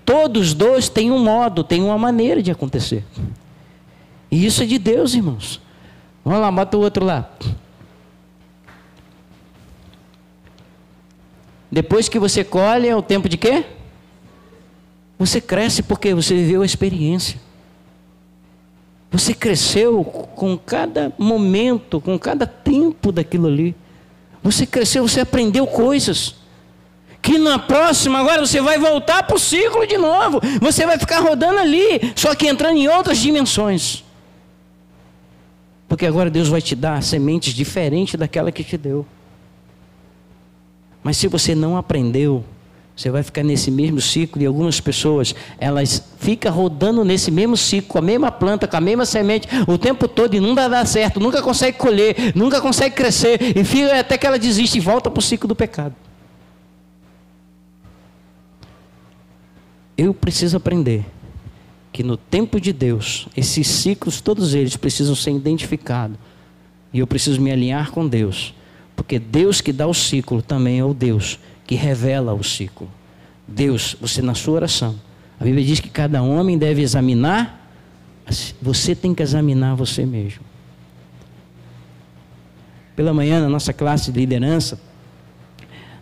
Todos dois têm um modo, têm uma maneira de acontecer. E isso é de Deus, irmãos. Vamos lá, bota o outro lá. Depois que você colhe, é o tempo de quê? Você cresce porque você viveu a experiência. Você cresceu com cada momento, com cada tempo daquilo ali. Você cresceu, você aprendeu coisas. Que na próxima, agora você vai voltar para o ciclo de novo. Você vai ficar rodando ali, só que entrando em outras dimensões. Porque agora Deus vai te dar sementes diferentes daquela que te deu. Mas se você não aprendeu, você vai ficar nesse mesmo ciclo. E algumas pessoas, elas ficam rodando nesse mesmo ciclo, com a mesma planta, com a mesma semente, o tempo todo e não dá certo, nunca consegue colher, nunca consegue crescer, e fica até que ela desiste e volta para o ciclo do pecado. Eu preciso aprender que no tempo de Deus, esses ciclos, todos eles precisam ser identificados. E eu preciso me alinhar com Deus. Porque Deus que dá o ciclo também é o Deus que revela o ciclo. Deus, você na sua oração, a Bíblia diz que cada homem deve examinar, você tem que examinar você mesmo. Pela manhã, na nossa classe de liderança,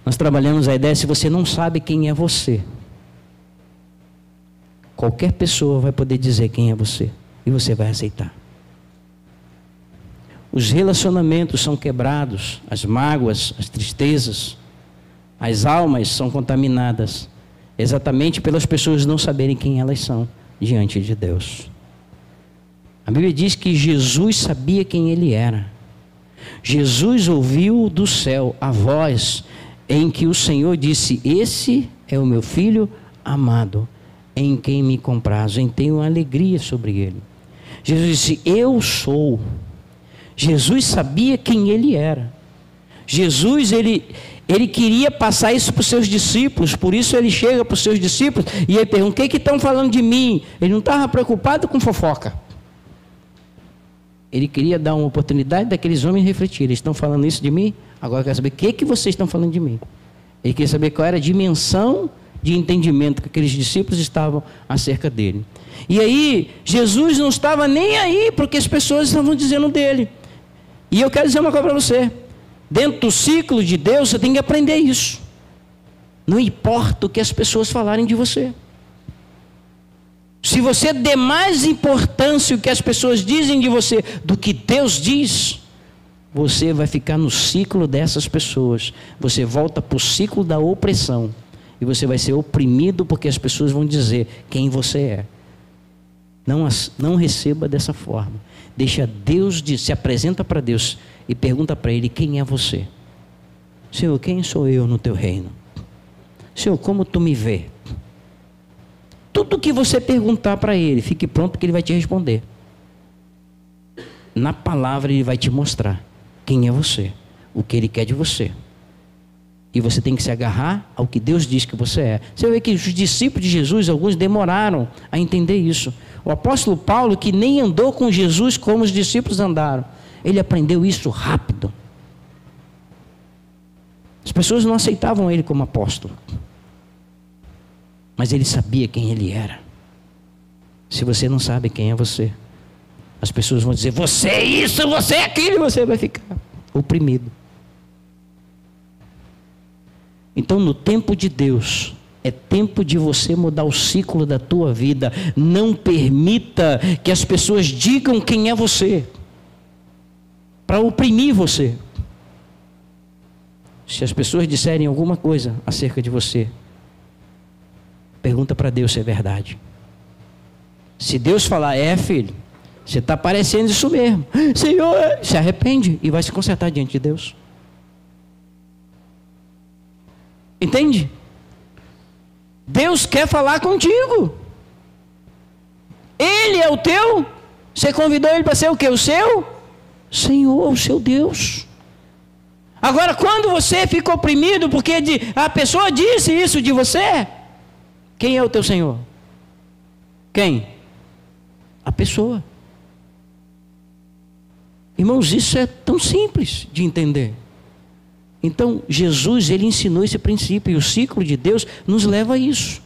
nós trabalhamos a ideia, se você não sabe quem é você, qualquer pessoa vai poder dizer quem é você, e você vai aceitar. Os relacionamentos são quebrados, as mágoas, as tristezas, as almas são contaminadas, exatamente pelas pessoas não saberem quem elas são diante de Deus. A Bíblia diz que Jesus sabia quem Ele era. Jesus ouviu do céu a voz em que o Senhor disse, esse é o meu filho amado, em quem me comprazo, em tenho alegria sobre ele. Jesus disse, eu sou. Jesus sabia quem Ele era. Jesus, ele queria passar isso para os seus discípulos. Por isso Ele chega para os seus discípulos e Ele pergunta, o que estão falando de mim? Ele não estava preocupado com fofoca. Ele queria dar uma oportunidade daqueles homens refletirem. Eles estão falando isso de mim? Agora eu quero saber o que vocês estão falando de mim. Ele queria saber qual era a dimensão de entendimento que aqueles discípulos estavam acerca dele. E aí, Jesus não estava nem aí para o que as pessoas estavam dizendo dele. E eu quero dizer uma coisa para você. Dentro do ciclo de Deus, você tem que aprender isso. Não importa o que as pessoas falarem de você. Se você der mais importância ao que as pessoas dizem de você do que Deus diz, você vai ficar no ciclo dessas pessoas. Você volta para o ciclo da opressão. E você vai ser oprimido porque as pessoas vão dizer quem você é. Não receba dessa forma. Deixa Deus, se apresenta para Deus e pergunta para Ele: quem é você? Senhor, quem sou eu no teu reino? Senhor, como tu me vê? Tudo que você perguntar para Ele, fique pronto que Ele vai te responder. Na palavra Ele vai te mostrar quem é você, o que Ele quer de você. E você tem que se agarrar ao que Deus diz que você é. Você vê que os discípulos de Jesus, alguns demoraram a entender isso. O apóstolo Paulo, que nem andou com Jesus como os discípulos andaram, ele aprendeu isso rápido. As pessoas não aceitavam ele como apóstolo, mas ele sabia quem ele era. Se você não sabe quem é você, as pessoas vão dizer: você é isso, você é aquilo, e você vai ficar oprimido. Então, no tempo de Deus, é tempo de você mudar o ciclo da tua vida. Não permita que as pessoas digam quem é você, para oprimir você. Se as pessoas disserem alguma coisa acerca de você, pergunta para Deus se é verdade. Se Deus falar: é, filho, você está parecendo isso mesmo, Senhor, se arrepende e vai se consertar diante de Deus. Entende? Deus quer falar contigo. Ele é o teu. Você convidou Ele para ser o quê? O seu Senhor, o seu Deus. Agora, quando você fica oprimido porque a pessoa disse isso de você, quem é o teu Senhor? Quem? A pessoa. Irmãos, isso é tão simples de entender. Então, Jesus, ele ensinou esse princípio, e o ciclo de Deus nos leva a isso.